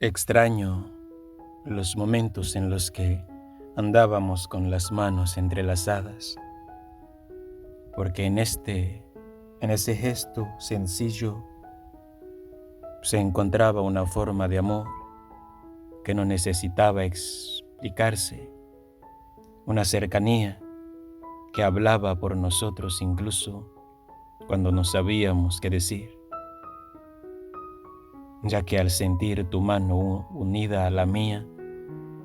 Extraño los momentos en los que andábamos con las manos entrelazadas, porque en ese gesto sencillo se encontraba una forma de amor que no necesitaba explicarse, una cercanía que hablaba por nosotros incluso cuando no sabíamos qué decir, ya que al sentir tu mano unida a la mía,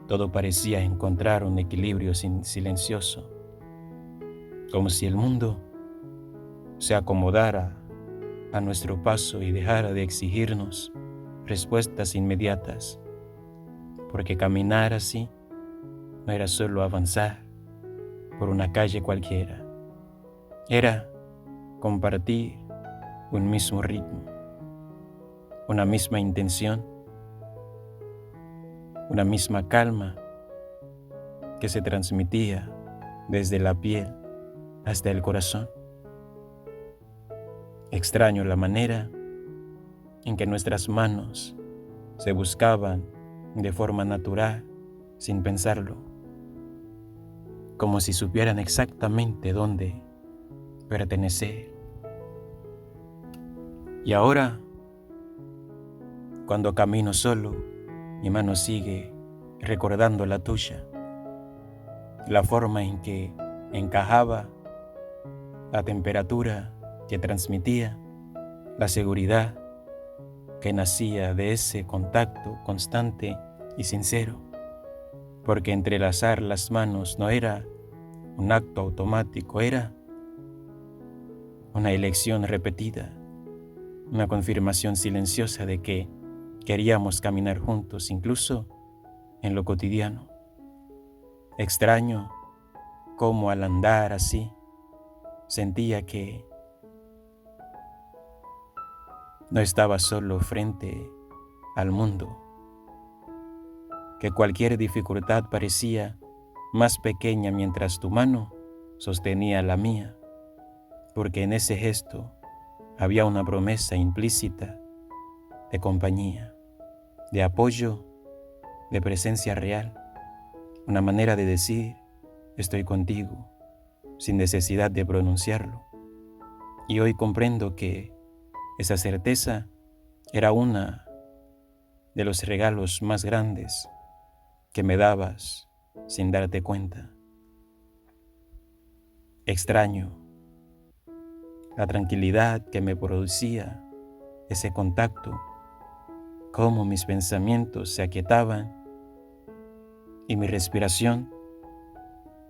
todo parecía encontrar un equilibrio silencioso, como si el mundo se acomodara a nuestro paso y dejara de exigirnos respuestas inmediatas, porque caminar así no era solo avanzar por una calle cualquiera, era compartir un mismo ritmo, una misma intención, una misma calma que se transmitía desde la piel hasta el corazón. Extraño la manera en que nuestras manos se buscaban de forma natural, sin pensarlo, como si supieran exactamente dónde pertenecer. Y ahora, cuando camino solo, mi mano sigue recordando la tuya, la forma en que encajaba, la temperatura que transmitía, la seguridad que nacía de ese contacto constante y sincero, porque entrelazar las manos no era un acto automático, era una elección repetida, una confirmación silenciosa de que queríamos caminar juntos, incluso en lo cotidiano. Extraño cómo al andar así sentía que no estaba solo frente al mundo, que cualquier dificultad parecía más pequeña mientras tu mano sostenía la mía, porque en ese gesto había una promesa implícita de compañía, de apoyo, de presencia real, una manera de decir estoy contigo sin necesidad de pronunciarlo. Y hoy comprendo que esa certeza era uno de los regalos más grandes que me dabas sin darte cuenta. Extraño la tranquilidad que me producía ese contacto, cómo mis pensamientos se aquietaban y mi respiración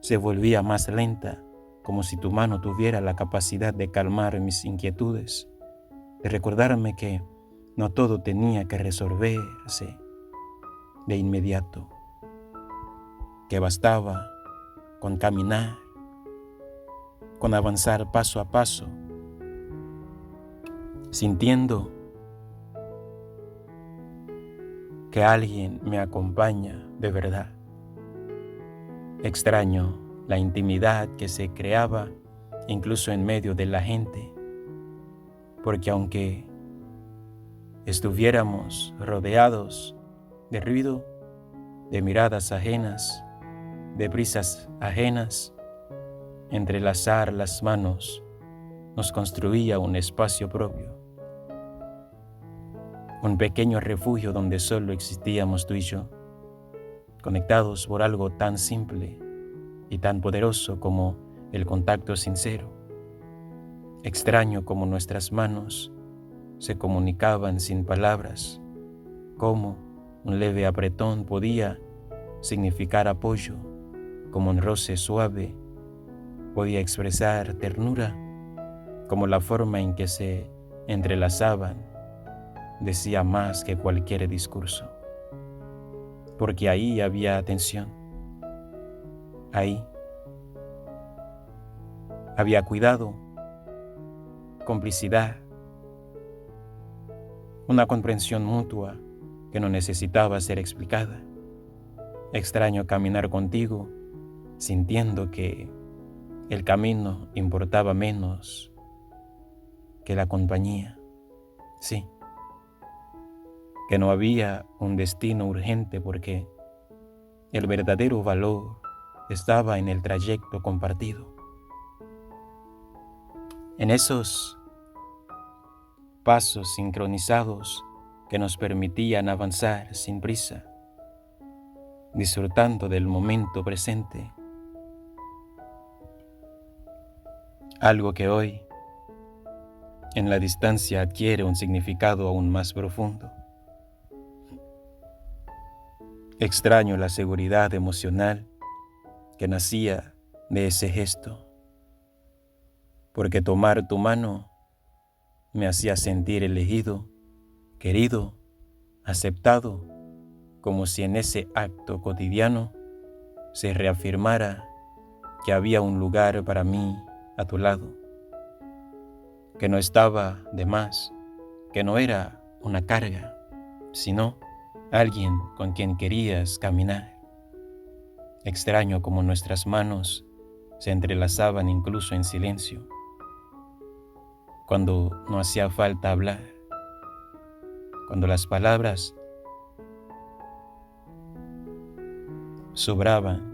se volvía más lenta, como si tu mano tuviera la capacidad de calmar mis inquietudes, de recordarme que no todo tenía que resolverse de inmediato, que bastaba con caminar, con avanzar paso a paso, sintiendo que alguien me acompaña de verdad. Extraño la intimidad que se creaba incluso en medio de la gente, porque aunque estuviéramos rodeados de ruido, de miradas ajenas, de prisas ajenas, entrelazar las manos nos construía un espacio propio, un pequeño refugio donde solo existíamos tú y yo, conectados por algo tan simple y tan poderoso como el contacto sincero. Extraño como nuestras manos se comunicaban sin palabras, como un leve apretón podía significar apoyo, como un roce suave podía expresar ternura, como la forma en que se entrelazaban decía más que cualquier discurso, porque ahí había atención, ahí había cuidado, complicidad, una comprensión mutua que no necesitaba ser explicada. Extraño caminar contigo, sintiendo que el camino importaba menos que la compañía. Sí, que no había un destino urgente porque el verdadero valor estaba en el trayecto compartido, en esos pasos sincronizados que nos permitían avanzar sin prisa, disfrutando del momento presente, algo que hoy en la distancia adquiere un significado aún más profundo. Extraño la seguridad emocional que nacía de ese gesto, porque tomar tu mano me hacía sentir elegido, querido, aceptado, como si en ese acto cotidiano se reafirmara que había un lugar para mí a tu lado, que no estaba de más, que no era una carga, sino alguien con quien querías caminar. Extraño como nuestras manos se entrelazaban incluso en silencio, cuando no hacía falta hablar, cuando las palabras sobraban,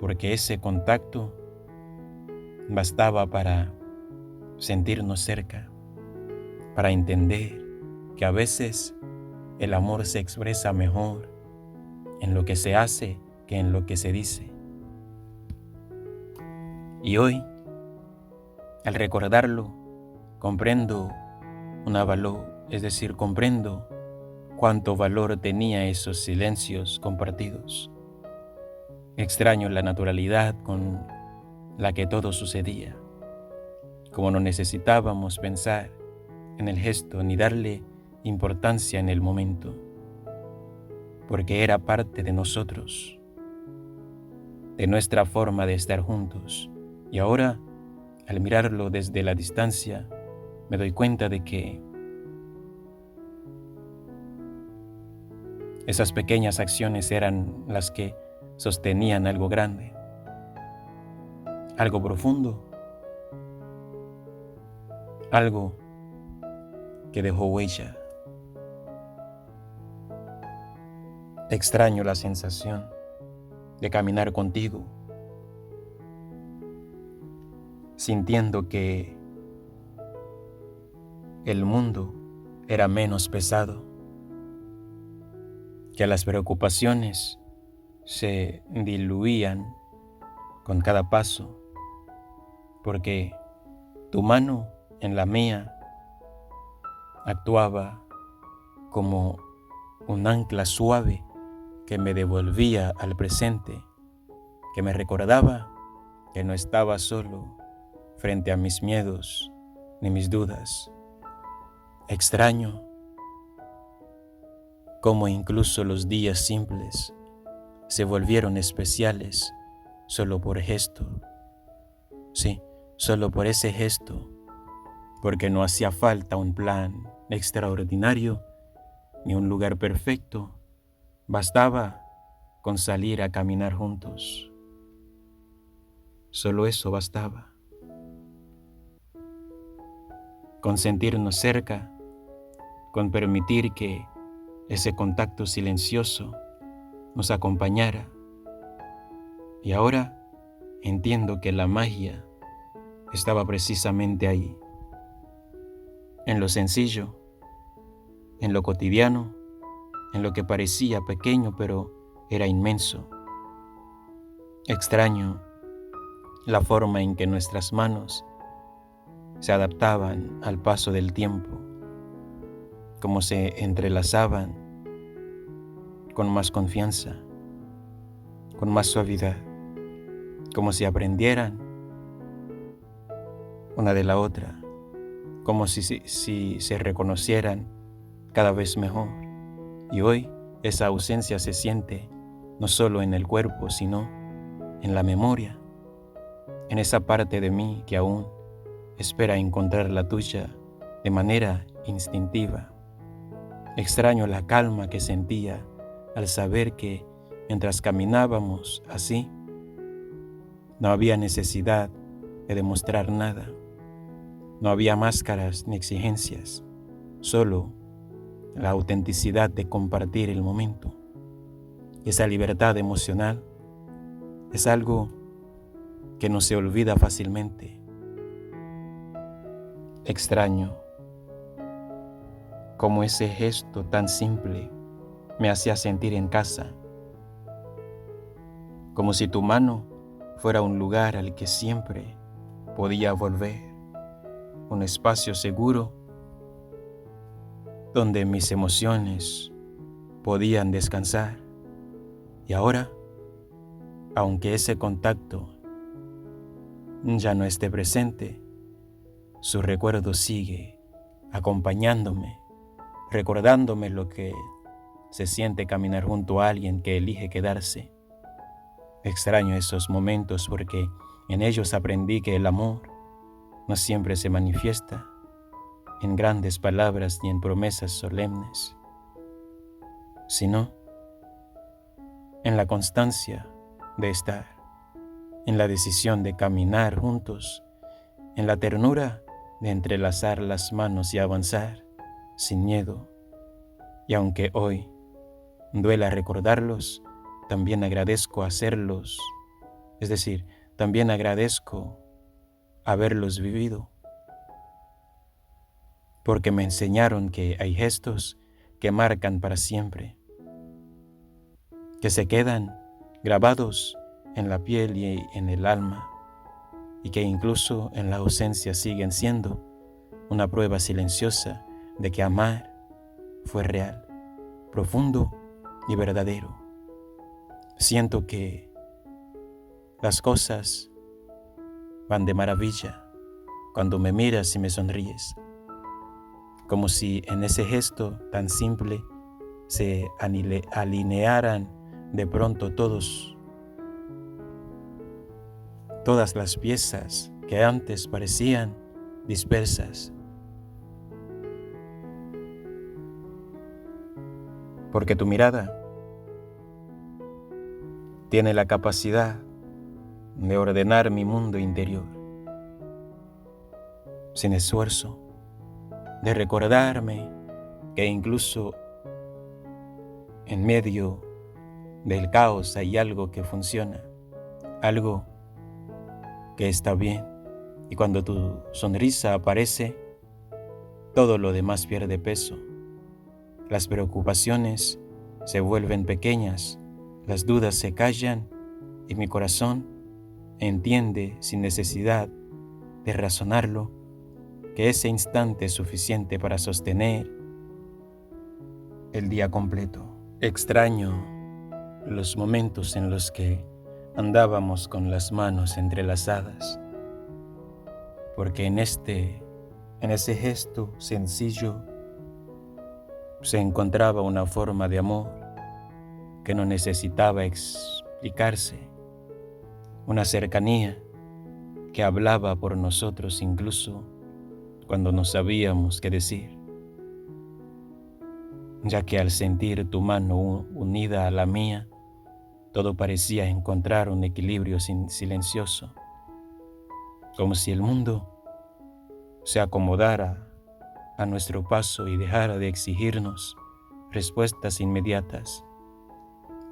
porque ese contacto bastaba para sentirnos cerca, para entender que a veces el amor se expresa mejor en lo que se hace que en lo que se dice. Y hoy, al recordarlo, comprendo comprendo cuánto valor tenía esos silencios compartidos. Extraño la naturalidad con la que todo sucedía, como no necesitábamos pensar en el gesto ni darle importancia en el momento, porque era parte de nosotros, de nuestra forma de estar juntos. Y ahora, al mirarlo desde la distancia, me doy cuenta de que esas pequeñas acciones eran las que sostenían algo grande, algo profundo, algo que dejó huella. Extraño la sensación de caminar contigo, sintiendo que el mundo era menos pesado, que las preocupaciones se diluían con cada paso, porque tu mano en la mía actuaba como un ancla suave que me devolvía al presente, que me recordaba que no estaba solo frente a mis miedos ni mis dudas. Extraño cómo incluso los días simples se volvieron especiales solo por gesto. Sí, solo por ese gesto, porque no hacía falta un plan extraordinario ni un lugar perfecto. Bastaba con salir a caminar juntos. Solo eso bastaba. Con sentirnos cerca, con permitir que ese contacto silencioso nos acompañara. Y ahora entiendo que la magia estaba precisamente ahí, en lo sencillo, en lo cotidiano, en lo que parecía pequeño pero era inmenso. Extraño la forma en que nuestras manos se adaptaban al paso del tiempo, cómo se entrelazaban con más confianza, con más suavidad, como si aprendieran una de la otra, como si se reconocieran cada vez mejor. Y hoy esa ausencia se siente no solo en el cuerpo, sino en la memoria, en esa parte de mí que aún espera encontrar la tuya de manera instintiva. Extraño la calma que sentía al saber que mientras caminábamos así, no había necesidad de demostrar nada, no había máscaras ni exigencias, solo la autenticidad de compartir el momento. Esa libertad emocional es algo que no se olvida fácilmente. Extraño cómo ese gesto tan simple me hacía sentir en casa, como si tu mano fuera un lugar al que siempre podía volver, un espacio seguro donde mis emociones podían descansar. Y ahora, aunque ese contacto ya no esté presente, su recuerdo sigue acompañándome, recordándome lo que se siente caminar junto a alguien que elige quedarse. Extraño esos momentos porque en ellos aprendí que el amor no siempre se manifiesta en grandes palabras ni en promesas solemnes, sino en la constancia de estar, en la decisión de caminar juntos, en la ternura de entrelazar las manos y avanzar sin miedo. Y aunque hoy duela recordarlos, también agradezco hacerlos, es decir, también agradezco haberlos vivido, porque me enseñaron que hay gestos que marcan para siempre, que se quedan grabados en la piel y en el alma, y que incluso en la ausencia siguen siendo una prueba silenciosa de que amar fue real, profundo y verdadero. Siento que las cosas van de maravilla cuando me miras y me sonríes, como si en ese gesto tan simple se alinearan de pronto todas las piezas que antes parecían dispersas. Porque tu mirada tiene la capacidad de ordenar mi mundo interior, sin esfuerzo, de recordarme que incluso en medio del caos hay algo que funciona, algo que está bien, y cuando tu sonrisa aparece, todo lo demás pierde peso. Las preocupaciones se vuelven pequeñas, las dudas se callan y mi corazón entiende sin necesidad de razonarlo que ese instante es suficiente para sostener el día completo. Extraño los momentos en los que andábamos con las manos entrelazadas, porque en ese gesto sencillo se encontraba una forma de amor que no necesitaba explicarse, una cercanía que hablaba por nosotros incluso cuando no sabíamos qué decir, ya que al sentir tu mano unida a la mía, todo parecía encontrar un equilibrio silencioso, como si el mundo se acomodara a nuestro paso y dejara de exigirnos respuestas inmediatas,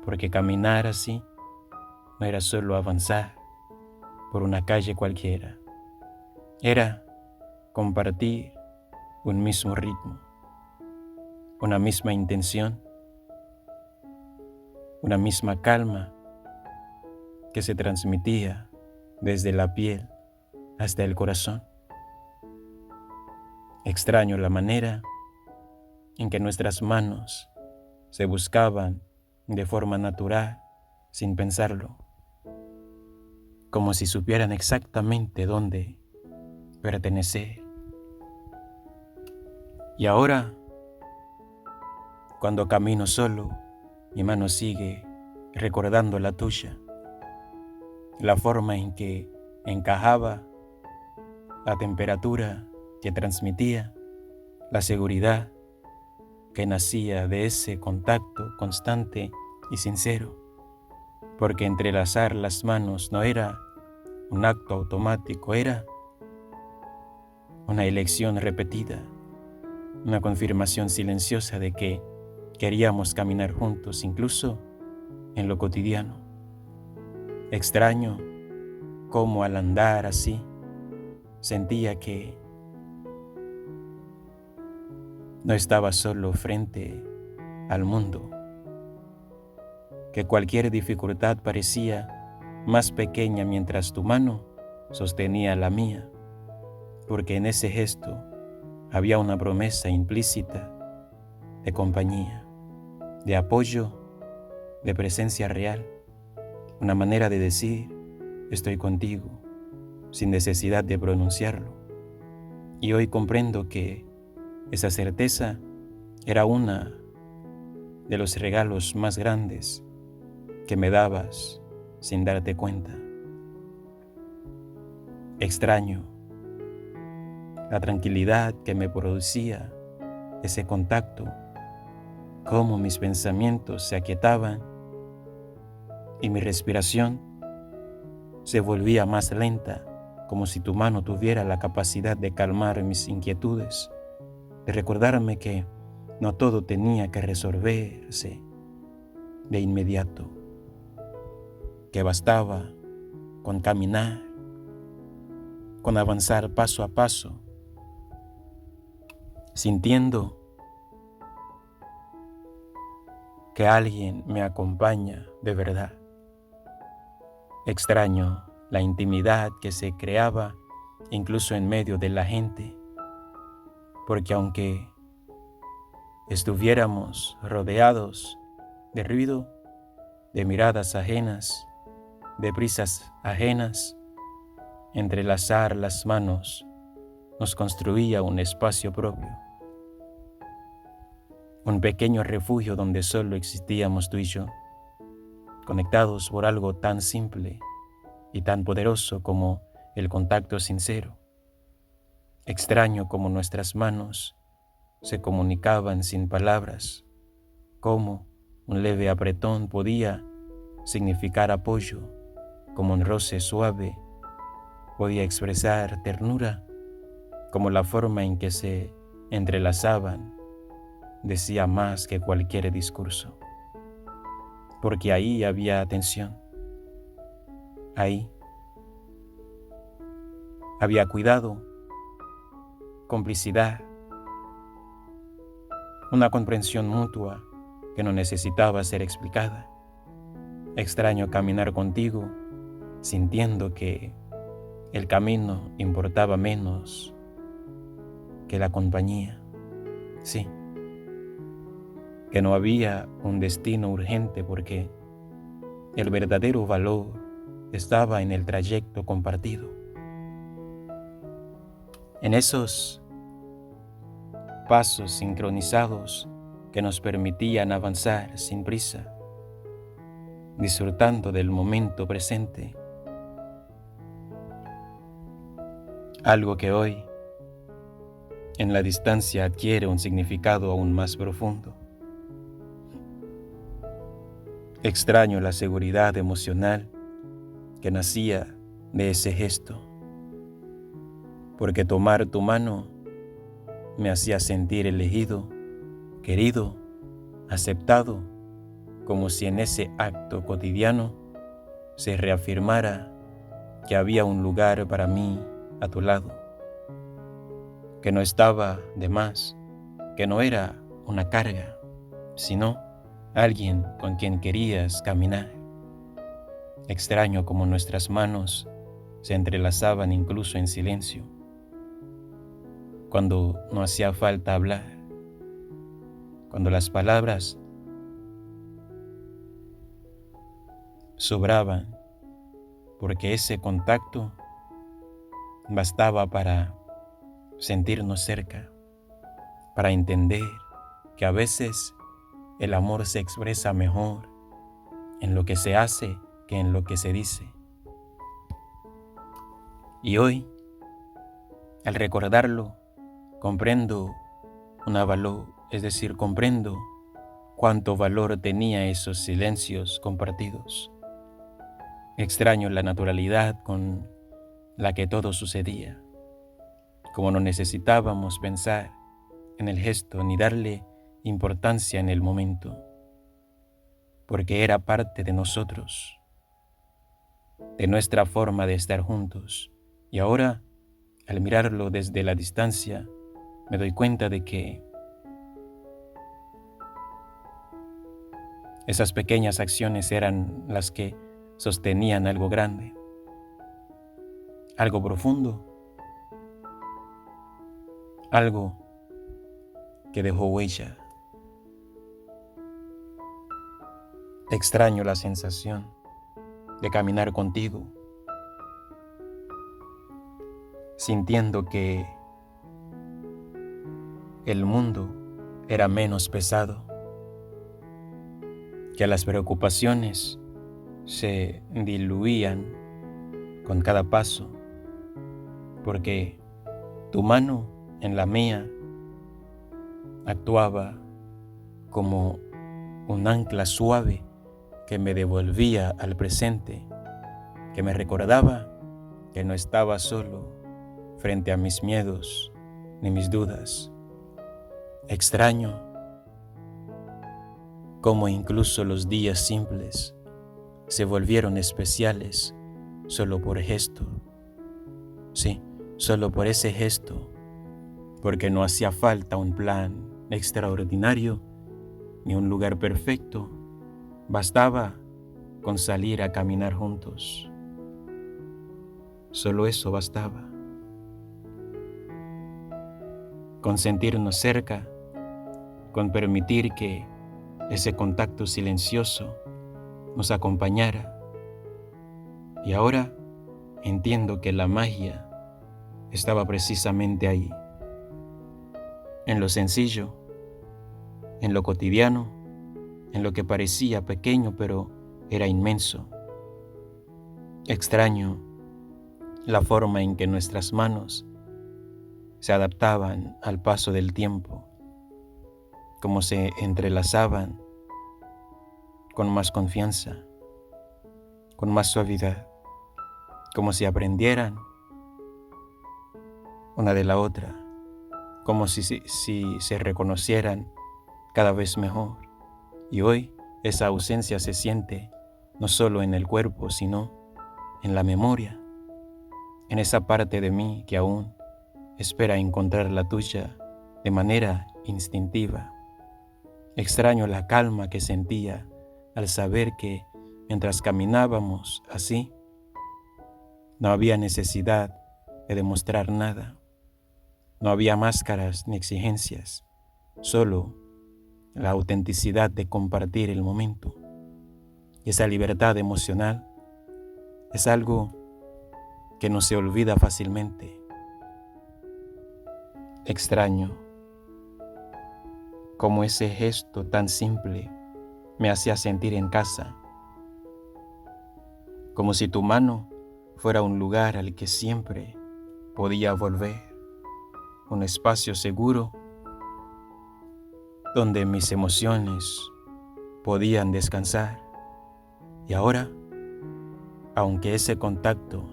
porque caminar así no era solo avanzar por una calle cualquiera, era compartir un mismo ritmo, una misma intención, una misma calma que se transmitía desde la piel hasta el corazón. Extraño la manera en que nuestras manos se buscaban de forma natural, sin pensarlo, como si supieran exactamente dónde pertenecer. Y ahora, cuando camino solo, mi mano sigue recordando la tuya, la forma en que encajaba, la temperatura que transmitía, la seguridad que nacía de ese contacto constante y sincero, porque entrelazar las manos no era un acto automático, era una elección repetida, una confirmación silenciosa de que queríamos caminar juntos, incluso en lo cotidiano. Extraño cómo al andar así, sentía que no estaba solo frente al mundo, que cualquier dificultad parecía más pequeña mientras tu mano sostenía la mía, porque en ese gesto había una promesa implícita de compañía, de apoyo, de presencia real, una manera de decir estoy contigo, sin necesidad de pronunciarlo. Y hoy comprendo que esa certeza era uno de los regalos más grandes que me dabas sin darte cuenta. Extraño la tranquilidad que me producía ese contacto, cómo mis pensamientos se aquietaban y mi respiración se volvía más lenta, como si tu mano tuviera la capacidad de calmar mis inquietudes, de recordarme que no todo tenía que resolverse de inmediato, que bastaba con caminar, con avanzar paso a paso, sintiendo que alguien me acompaña de verdad. Extraño la intimidad que se creaba incluso en medio de la gente, porque aunque estuviéramos rodeados de ruido, de miradas ajenas, de prisas ajenas, entrelazar las manos nos construía un espacio propio, un pequeño refugio donde solo existíamos tú y yo, conectados por algo tan simple y tan poderoso como el contacto sincero. Extraño como nuestras manos se comunicaban sin palabras, como un leve apretón podía significar apoyo, como un roce suave podía expresar ternura, como la forma en que se entrelazaban decía más que cualquier discurso, porque ahí había atención, ahí había cuidado, complicidad, una comprensión mutua que no necesitaba ser explicada. Extraño caminar contigo, sintiendo que el camino importaba menos que la compañía. Sí, que no había un destino urgente porque el verdadero valor estaba en el trayecto compartido. En esos pasos sincronizados que nos permitían avanzar sin prisa, disfrutando del momento presente, algo que hoy, en la distancia, adquiere un significado aún más profundo. Extraño la seguridad emocional que nacía de ese gesto, porque tomar tu mano me hacía sentir elegido, querido, aceptado, como si en ese acto cotidiano se reafirmara que había un lugar para mí a tu lado, que no estaba de más, que no era una carga, sino alguien con quien querías caminar. Extraño como nuestras manos se entrelazaban incluso en silencio, cuando no hacía falta hablar, cuando las palabras sobraban, porque ese contacto bastaba para sentirnos cerca, para entender que a veces el amor se expresa mejor en lo que se hace que en lo que se dice. Y hoy, al recordarlo, comprendo comprendo cuánto valor tenía esos silencios compartidos. Extraño la naturalidad con la que todo sucedía, como no necesitábamos pensar en el gesto ni darle importancia en el momento, porque era parte de nosotros, de nuestra forma de estar juntos. Y ahora, al mirarlo desde la distancia, me doy cuenta de que esas pequeñas acciones eran las que sostenían algo grande, algo profundo, algo que dejó huella. Extraño la sensación de caminar contigo, sintiendo que el mundo era menos pesado, que las preocupaciones se diluían con cada paso, porque tu mano en la mía actuaba como un ancla suave que me devolvía al presente, que me recordaba que no estaba solo frente a mis miedos ni mis dudas. Extraño cómo incluso los días simples se volvieron especiales solo por gesto. Sí, solo por ese gesto, porque no hacía falta un plan extraordinario ni un lugar perfecto. Bastaba con salir a caminar juntos. Solo eso bastaba. Con sentirnos cerca, con permitir que ese contacto silencioso nos acompañara. Y ahora entiendo que la magia estaba precisamente ahí, en lo sencillo, en lo cotidiano, en lo que parecía pequeño pero era inmenso. Extraño la forma en que nuestras manos se adaptaban al paso del tiempo, cómo se entrelazaban con más confianza, con más suavidad, como si aprendieran una de la otra, como si se reconocieran cada vez mejor. Y hoy esa ausencia se siente no solo en el cuerpo, sino en la memoria, en esa parte de mí que aún espera encontrar la tuya de manera instintiva. Extraño la calma que sentía al saber que mientras caminábamos así, no había necesidad de demostrar nada. No había máscaras ni exigencias, solo la autenticidad de compartir el momento. Y esa libertad emocional es algo que no se olvida fácilmente. Extraño cómo ese gesto tan simple me hacía sentir en casa, como si tu mano fuera un lugar al que siempre podía volver, un espacio seguro donde mis emociones podían descansar. Y ahora, aunque ese contacto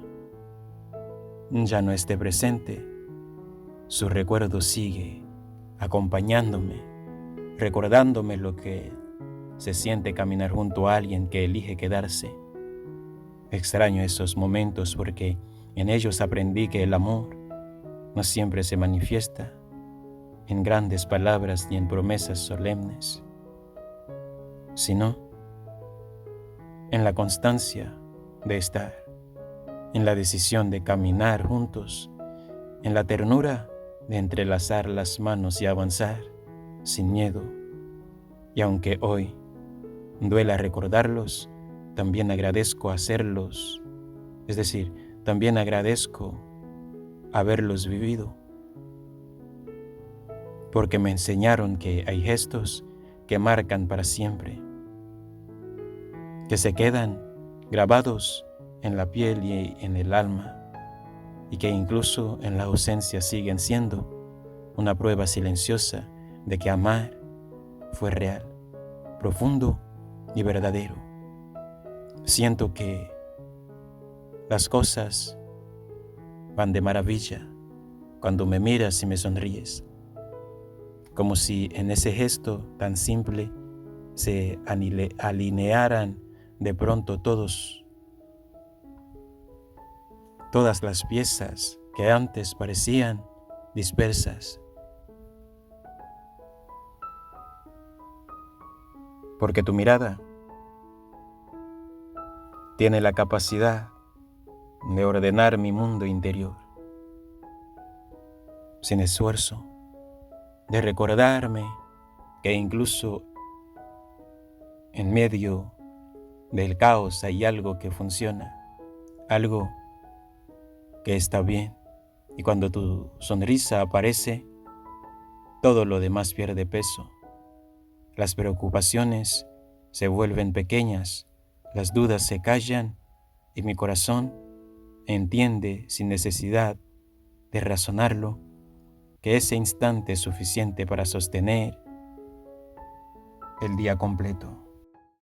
ya no esté presente, su recuerdo sigue acompañándome, recordándome lo que se siente caminar junto a alguien que elige quedarse. Extraño esos momentos porque en ellos aprendí que el amor no siempre se manifiesta en grandes palabras ni en promesas solemnes, sino en la constancia de estar, en la decisión de caminar juntos, en la ternura de entrelazar las manos y avanzar sin miedo. Y aunque hoy duela recordarlos, también agradezco hacerlos, es decir, también agradezco haberlos vivido, porque me enseñaron que hay gestos que marcan para siempre, que se quedan grabados en la piel y en el alma, y que incluso en la ausencia siguen siendo una prueba silenciosa de que amar fue real, profundo y verdadero. Siento que las cosas van de maravilla cuando me miras y me sonríes. como si en ese gesto tan simple se alinearan de pronto todas las piezas que antes parecían dispersas. Porque tu mirada tiene la capacidad de ordenar mi mundo interior, sin esfuerzo, de recordarme que incluso en medio del caos hay algo que funciona, algo que está bien. Y cuando tu sonrisa aparece, todo lo demás pierde peso. Las preocupaciones se vuelven pequeñas, las dudas se callan y mi corazón entiende sin necesidad de razonarlo que ese instante es suficiente para sostener el día completo.